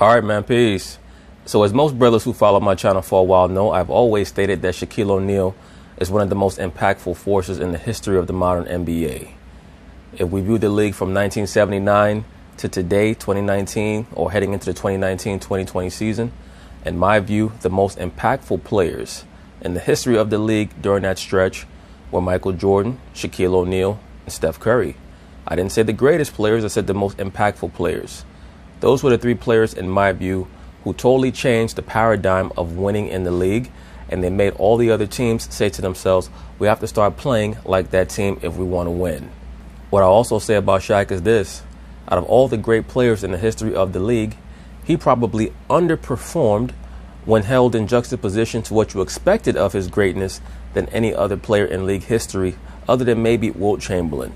All right, man, peace. So as most brothers who follow my channel for a while know, I've always stated that Shaquille O'Neal is one of the most impactful forces in the history of the modern NBA. If we view the league from 1979 to today, 2019, or heading into the 2019-2020 season, in my view, the most impactful players in the history of the league during that stretch were Michael Jordan, Shaquille O'Neal, and Steph Curry. I didn't say the greatest players, I said the most impactful players. Those were the three players, in my view, who totally changed the paradigm of winning in the league, and they made all the other teams say to themselves, we have to start playing like that team if we want to win. What I also say about Shaq is this: out of all the great players in the history of the league, he probably underperformed when held in juxtaposition to what you expected of his greatness than any other player in league history, other than maybe Wilt Chamberlain.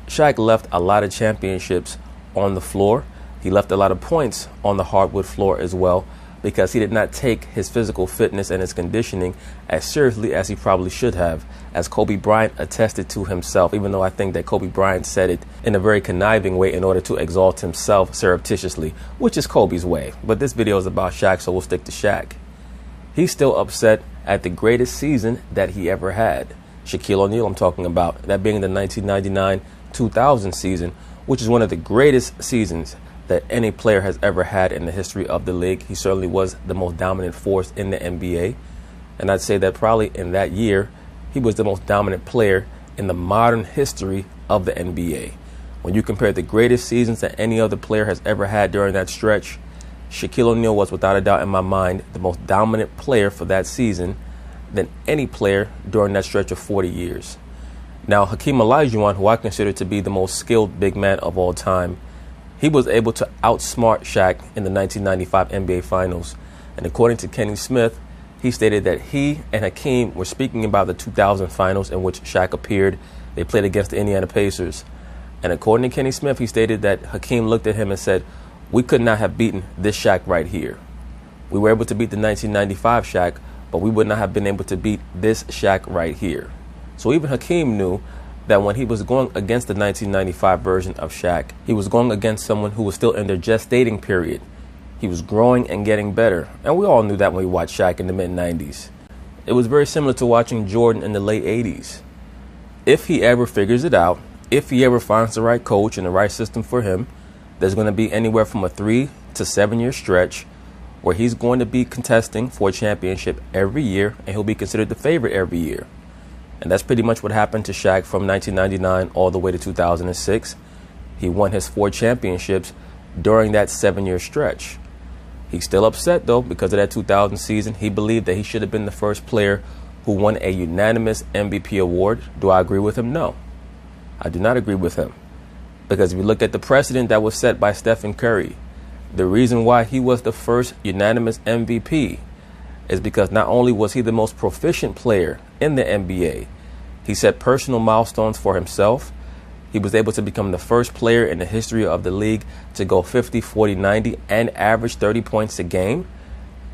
Shaq left a lot of championships on the floor. He left a lot of points on the hardwood floor as well, because he did not take his physical fitness and his conditioning as seriously as he probably should have, as Kobe Bryant attested to himself, even though I think that Kobe Bryant said it in a very conniving way in order to exalt himself surreptitiously, which is Kobe's way. But this video is about Shaq, so we'll stick to Shaq. He's still upset at the greatest season that he ever had. Shaquille O'Neal I'm talking about, that being the 1999-2000 season, which is one of the greatest seasons that any player has ever had in the history of the league. He certainly was the most dominant force in the NBA. And I'd say that probably in that year, he was the most dominant player in the modern history of the NBA. When you compare the greatest seasons that any other player has ever had during that stretch, Shaquille O'Neal was without a doubt in my mind the most dominant player for that season than any player during that stretch of 40 years. Now, Hakeem Olajuwon, who I consider to be the most skilled big man of all time, he was able to outsmart Shaq in the 1995 NBA Finals. And according to Kenny Smith, he stated that he and Hakeem were speaking about the 2000 Finals in which Shaq appeared. They played against the Indiana Pacers. And according to Kenny Smith, he stated that Hakeem looked at him and said, we could not have beaten this Shaq right here. We were able to beat the 1995 Shaq, but we would not have been able to beat this Shaq right here. So even Hakeem knew that when he was going against the 1995 version of Shaq, he was going against someone who was still in their gestating period. He was growing and getting better. And we all knew that when we watched Shaq in the mid-90s. It was very similar to watching Jordan in the late 80s. If he ever figures it out, if he ever finds the right coach and the right system for him, there's going to be anywhere from a 3 to 7 year stretch where he's going to be contesting for a championship every year, and he'll be considered the favorite every year. And that's pretty much what happened to Shaq from 1999 all the way to 2006. He won his 4 championships during that 7 year stretch. He's still upset, though, because of that 2000 season. He believed that he should have been the first player who won a unanimous MVP award. Do I agree with him? No, I do not agree with him. Because if you look at the precedent that was set by Steph and Curry, the reason why he was the first unanimous MVP is because not only was he the most proficient player in the NBA, he set personal milestones for himself. He was able to become the first player in the history of the league to go 50, 40, 90 and average 30 points a game.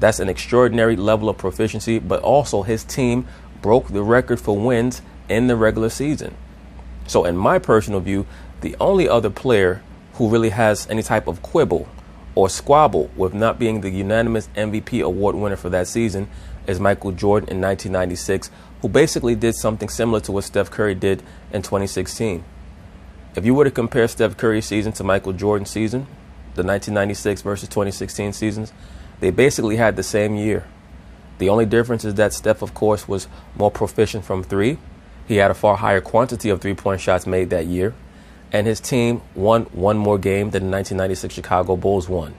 That's an extraordinary level of proficiency, but also his team broke the record for wins in the regular season. So in my personal view, the only other player who really has any type of quibble or squabble with not being the unanimous MVP award winner for that season is Michael Jordan in 1996, who basically did something similar to what Steph Curry did in 2016. If you were to compare Steph Curry's season to Michael Jordan's season, the 1996 versus 2016 seasons, they basically had the same year. The only difference is that Steph, of course, was more proficient from 3. He had a far higher quantity of 3-point shots made that year. And his team won 1 more game than the 1996 Chicago Bulls won.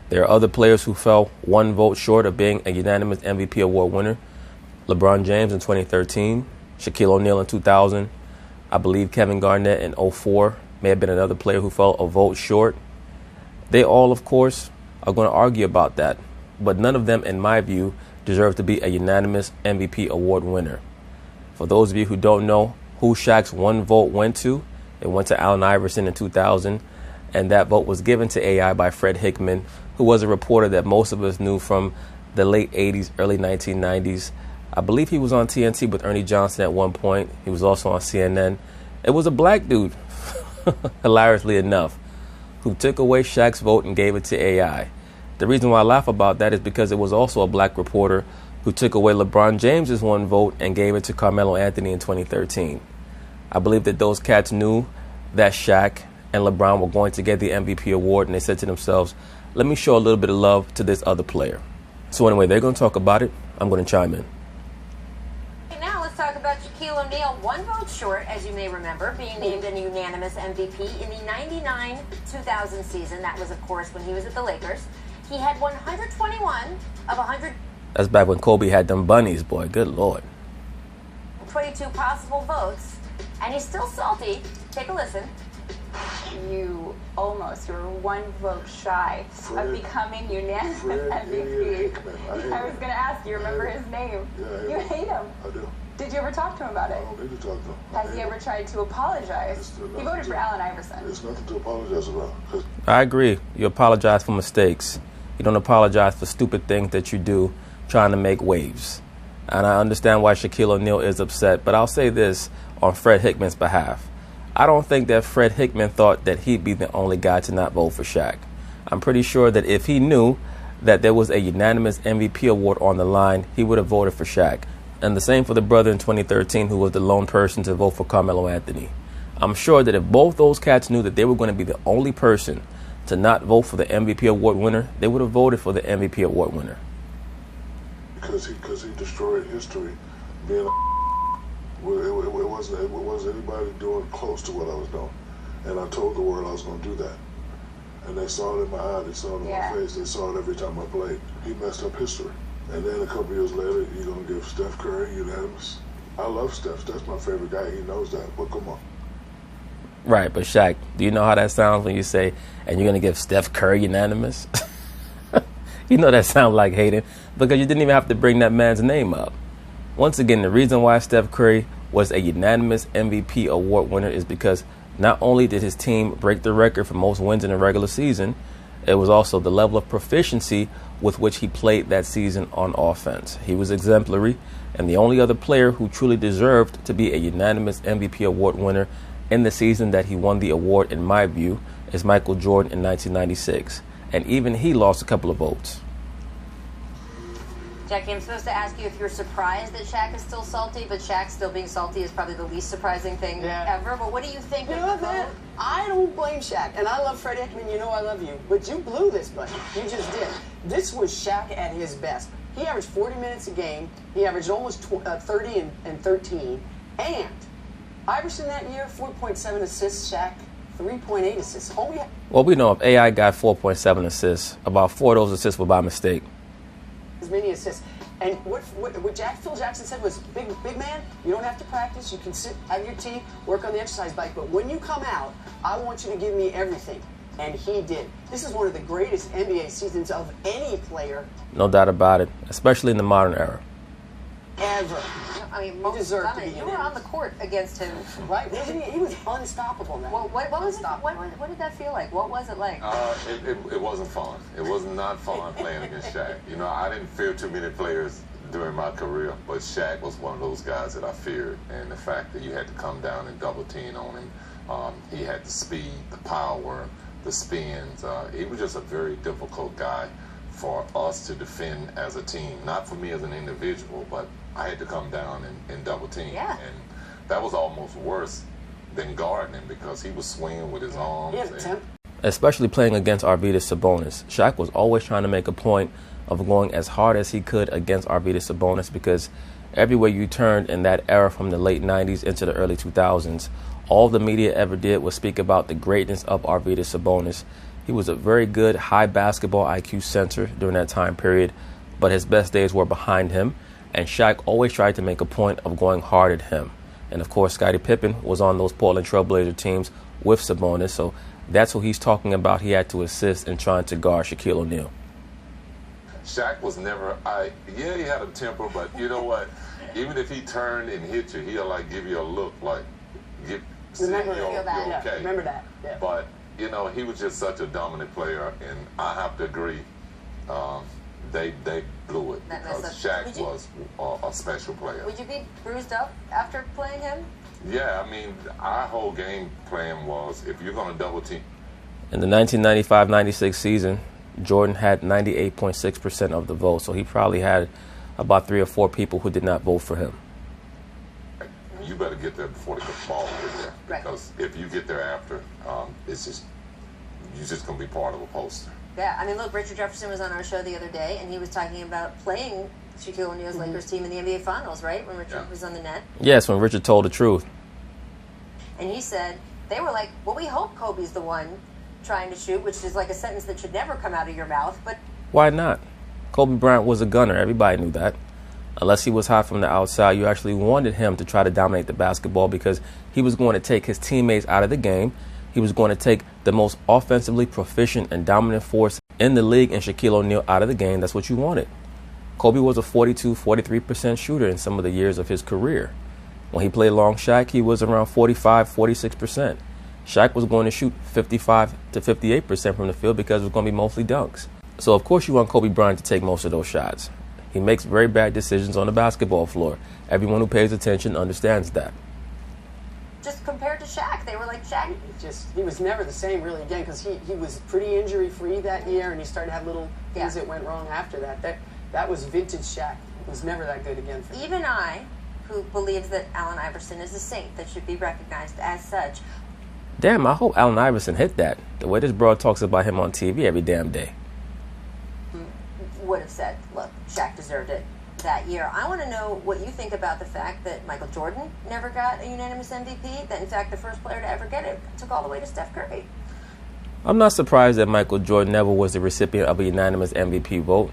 There are other players who fell 1 vote short of being a unanimous MVP award winner. LeBron James in 2013, Shaquille O'Neal in 2000, I believe Kevin Garnett in 2004 may have been another player who fell a vote short. They all, of course, are going to argue about that, but none of them, in my view, deserve to be a unanimous MVP award winner. For those of you who don't know who Shaq's 1 vote went to, it went to Allen Iverson in 2000, and that vote was given to AI by Fred Hickman, who was a reporter that most of us knew from the late 80s, early 1990s. I believe he was on TNT with Ernie Johnson at one point. He was also on CNN. It was a black dude, hilariously enough, who took away Shaq's vote and gave it to AI. The reason why I laugh about that is because it was also a black reporter who took away LeBron James's one vote and gave it to Carmelo Anthony in 2013. I believe that those cats knew that Shaq and LeBron were going to get the MVP award, and they said to themselves, let me show a little bit of love to this other player. So anyway, they're going to talk about it. I'm going to chime in. Now let's talk about Shaquille O'Neal. One vote short, as you may remember, being named a unanimous MVP in the 99-2000 season. That was, of course, when he was at the Lakers. He had 121 of 100. That's back when Kobe had them bunnies, boy. Good Lord. 22 possible votes, and he's still salty. Take a listen. You were one vote shy of becoming unanimous MVP. Hickman. I was going to ask, you remember his name? Yeah, you hate him. I do. Did you ever talk to him about it? I don't need to talk to him. Has he ever tried to apologize? He voted for Allen Iverson. There's nothing to apologize about. I agree. You apologize for mistakes. You don't apologize for stupid things that you do trying to make waves. And I understand why Shaquille O'Neal is upset, but I'll say this on Fred Hickman's behalf. I don't think that Fred Hickman thought that he'd be the only guy to not vote for Shaq. I'm pretty sure that if he knew that there was a unanimous MVP award on the line, he would have voted for Shaq. And the same for the brother in 2013 who was the lone person to vote for Carmelo Anthony. I'm sure that if both those cats knew that they were going to be the only person to not vote for the MVP award winner, they would have voted for the MVP award winner. Because he destroyed history. Being it wasn't anybody doing close to what I was doing. And I told the world I was going to do that. And they saw it in my eye, they saw it in my face, they saw it every time I played. He messed up history. And then a couple years later, you're going to give Steph Curry unanimous. I love Steph. Steph's my favorite guy. He knows that. But come on. Right, but Shaq, do you know how that sounds when you say, and you're going to give Steph Curry unanimous? You know that sounds like hating because you didn't even have to bring that man's name up. Once again, the reason why Steph Curry was a unanimous MVP award winner is because not only did his team break the record for most wins in a regular season, it was also the level of proficiency with which he played that season on offense. He was exemplary, and the only other player who truly deserved to be a unanimous MVP award winner in the season that he won the award, in my view, is Michael Jordan in 1996. And even he lost a couple of votes. Jackie, I'm supposed to ask you if you're surprised that Shaq is still salty, but Shaq still being salty is probably the least surprising thing ever. But what do you think of the vote? I don't blame Shaq, and I love Fred Hickman. You know I love you, but you blew this, buddy. You just did. This was Shaq at his best. He averaged 40 minutes a game. He averaged almost 30 and 13. And Iverson that year, 4.7 assists. Shaq, 3.8 assists. Well, we know if AI got 4.7 assists, about 4 of those assists were by mistake. As many assists. And what Phil Jackson said was, big man, you don't have to practice. You can sit, have your tea, work on the exercise bike. But when you come out, I want you to give me everything. And he did. This is one of the greatest NBA seasons of any player. No doubt about it, especially in the modern era. Ever. I mean, you were on the court against him. Right? Wasn't he? He was unstoppable now. Well, what did that feel like? What was it like? It wasn't fun. It was not fun playing against Shaq. You know, I didn't fear too many players during my career, but Shaq was one of those guys that I feared. And the fact that you had to come down and double team on him, he had the speed, the power, the spins. He was just a very difficult guy for us to defend as a team. Not for me as an individual, but I had to come down and double team. Yeah. And that was almost worse than guarding him because he was swinging with his arms. Especially playing against Arvydas Sabonis. Shaq was always trying to make a point of going as hard as he could against Arvydas Sabonis because everywhere you turned in that era from the late 90s into the early 2000s, all the media ever did was speak about the greatness of Arvydas Sabonis. He was a very good high basketball IQ center during that time period, but his best days were behind him, and Shaq always tried to make a point of going hard at him. And of course, Scottie Pippen was on those Portland Trailblazer teams with Sabonis, so that's who he's talking about. He had to assist in trying to guard Shaquille O'Neal. Shaq was never, he had a temper, but you know what? Even if he turned and hit you, he'll like give you a look like, you're okay. Remember that. Yeah. But you know, he was just such a dominant player, and I have to agree, they blew it because Shaq was a special player. Would you be bruised up after playing him? Yeah, I mean, our whole game plan was if you're going to double team. In the 1995-96 season, Jordan had 98.6% of the vote, so he probably had about 3 or 4 people who did not vote for him. You better get there before the ball get there, because if you get there after, it's just you're just gonna be part of a poster. Yeah, I mean, look, Richard Jefferson was on our show the other day, and he was talking about playing Shaquille O'Neal's Lakers team in the NBA Finals, right? When Richard was on the net. Yes, when Richard told the truth. And he said, they were like, well, we hope Kobe's the one trying to shoot, which is like a sentence that should never come out of your mouth, but... Why not? Kobe Bryant was a gunner. Everybody knew that. Unless he was hot from the outside, you actually wanted him to try to dominate the basketball because he was going to take his teammates out of the game. He was going to take the most offensively proficient and dominant force in the league and Shaquille O'Neal out of the game. That's what you wanted. Kobe was a 43% shooter in some of the years of his career. When he played along Shaq, he was around 46%. Shaq was going to shoot 55 to 58% from the field because it was going to be mostly dunks. So, of course, you want Kobe Bryant to take most of those shots. He makes very bad decisions on the basketball floor. Everyone who pays attention understands that. Just compared to Shaq, they were like Shaq. He was never the same, really, again, because he was pretty injury-free that year, and he started to have little things that went wrong after that. That was vintage Shaq. It was never that good again for him. Even I, who believes that Allen Iverson is a saint that should be recognized as such. Damn, I hope Allen Iverson hit that. The way this broad talks about him on TV every damn day. Would have said, look, Shaq deserved it that year. I want to know what you think about the fact that Michael Jordan never got a unanimous MVP, that in fact the first player to ever get it took all the way to Steph Curry. I'm not surprised that Michael Jordan never was the recipient of a unanimous MVP vote.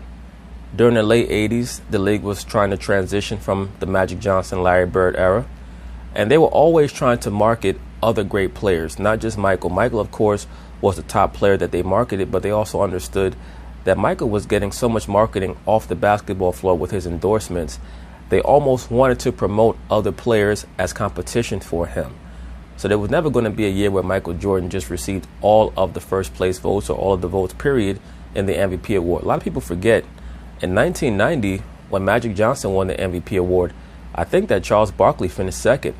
During the late 80s, the league was trying to transition from the Magic Johnson, Larry Bird era, and they were always trying to market other great players, not just Michael. Michael, of course, was the top player that they marketed, but they also understood that Michael was getting so much marketing off the basketball floor with his endorsements, they almost wanted to promote other players as competition for him. So there was never going to be a year where Michael Jordan just received all of the first place votes or all of the votes, period, in the MVP award. A lot of people forget, in 1990, when Magic Johnson won the MVP award, I think that Charles Barkley finished second.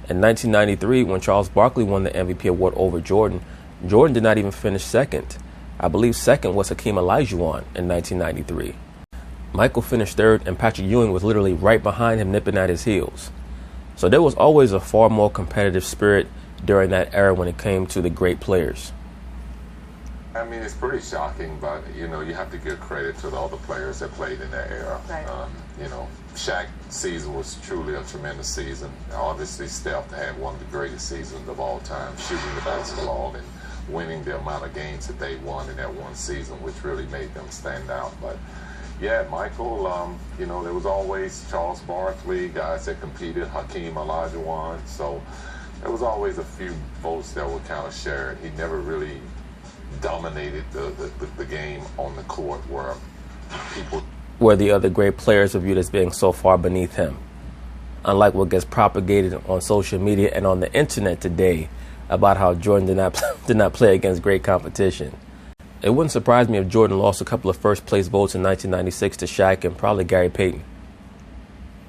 In 1993, when Charles Barkley won the MVP award over Jordan, Jordan did not even finish second. I believe second was Hakeem Olajuwon in 1993. Michael finished third, and Patrick Ewing was literally right behind him, nipping at his heels. So there was always a far more competitive spirit during that era when it came to the great players. I mean, it's pretty shocking, but, you know, you have to give credit to the other players that played in that era. Right. You know, Shaq's season was truly a tremendous season. Obviously, Steph had one of the greatest seasons of all time, shooting the basketball and winning the amount of games that they won in that one season, which really made them stand out. But yeah, Michael, you know, there was always Charles Barkley, guys that competed, Hakeem Olajuwon. So there was always a few votes that were kind of shared. He never really dominated the game on the court where the other great players are viewed as being so far beneath him. Unlike what gets propagated on social media and on the internet today about how Jordan did not play against great competition. It wouldn't surprise me if Jordan lost a couple of first place votes in 1996 to Shaq and probably Gary Payton.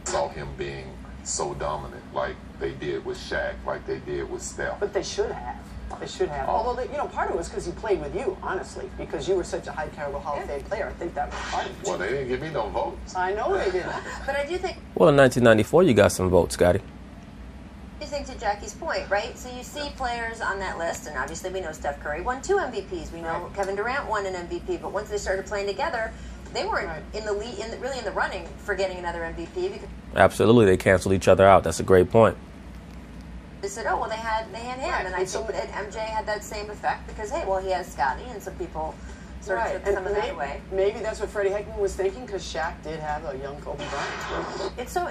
Saw him being so dominant like they did with Shaq, like they did with Steph. But they should have. They should have. Although, you know, part of it was because he played with you, honestly, because you were such a high caliber Hall of Fame player. I think that was part of it. Well, they didn't give me no votes. I know they didn't. But I do think... Well, in 1994, you got some votes, Scotty. I think to Jackie's point, right? So you see players on that list, and obviously we know Steph Curry won 2 MVPs. We know Kevin Durant won an MVP, but once they started playing together, they weren't in the lead, really in the running for getting another MVP. Because absolutely, they canceled each other out. That's a great point. They said, oh, well, they had him, and I think that MJ had that same effect because, hey, well, he has Scotty, and some people sort of took some of that away. Maybe that's what Freddie Hickman was thinking because Shaq did have a young Kobe Bryant. It's so...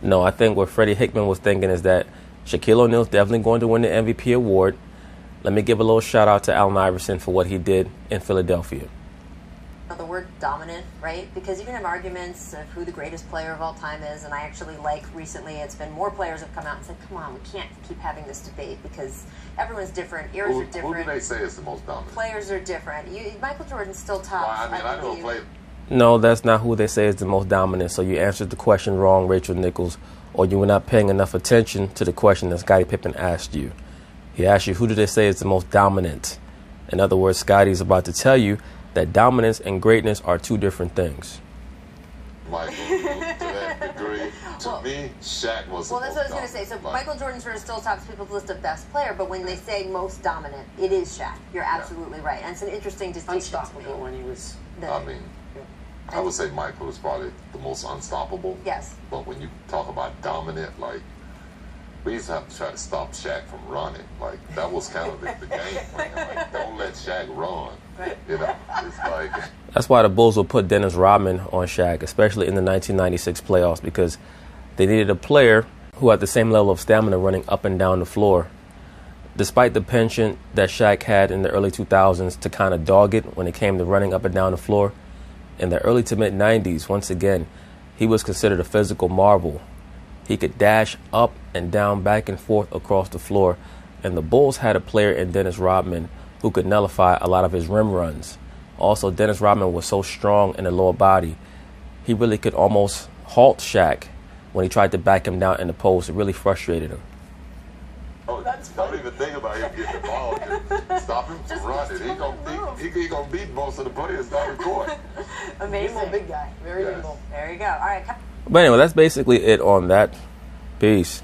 No, I think what Freddie Hickman was thinking is that Shaquille O'Neal's definitely going to win the MVP award. Let me give a little shout out to Allen Iverson for what he did in Philadelphia. The word dominant, right? Because you can have arguments of who the greatest player of all time is, and I actually like recently it's been more players have come out and said, come on, we can't keep having this debate because everyone's different, eras are different. Who do they say is the most dominant? Players are different. Michael Jordan's still top. Well, I mean, I know a player. No, that's not who they say is the most dominant. So you answered the question wrong, Rachel Nichols, or you were not paying enough attention to the question that Scottie Pippen asked you. He asked you, who do they say is the most dominant? In other words, Scotty's about to tell you that dominance and greatness are two different things. Michael, to that degree, to me, Shaq was. Well, that's what I was going to say. So Michael Jordan sort of still tops people's list of best player, but when they say most dominant, it is Shaq. You're absolutely right, and it's an interesting distinction. Unstoppable when he was. I mean, I would say Michael is probably the most unstoppable. Yes. But when you talk about dominant, like, we used to have to try to stop Shaq from running. Like, that was kind of the game plan. Like, don't let Shaq run. Right. You know, it's like. That's why the Bulls will put Dennis Rodman on Shaq, especially in the 1996 playoffs, because they needed a player who had the same level of stamina running up and down the floor. Despite the penchant that Shaq had in the early 2000s to kind of dog it when it came to running up and down the floor, in the early to mid-90s, once again, he was considered a physical marvel. He could dash up and down, back and forth across the floor, and the Bulls had a player in Dennis Rodman who could nullify a lot of his rim runs. Also, Dennis Rodman was so strong in the lower body, he really could almost halt Shaq when he tried to back him down in the post. It really frustrated him. Oh, don't even think about him getting the ball. Just stop him from running. He gonna beat most of the players down the court. Amazing. Big guy. Very nimble. There you go. All right. But anyway, that's basically it on that. Peace.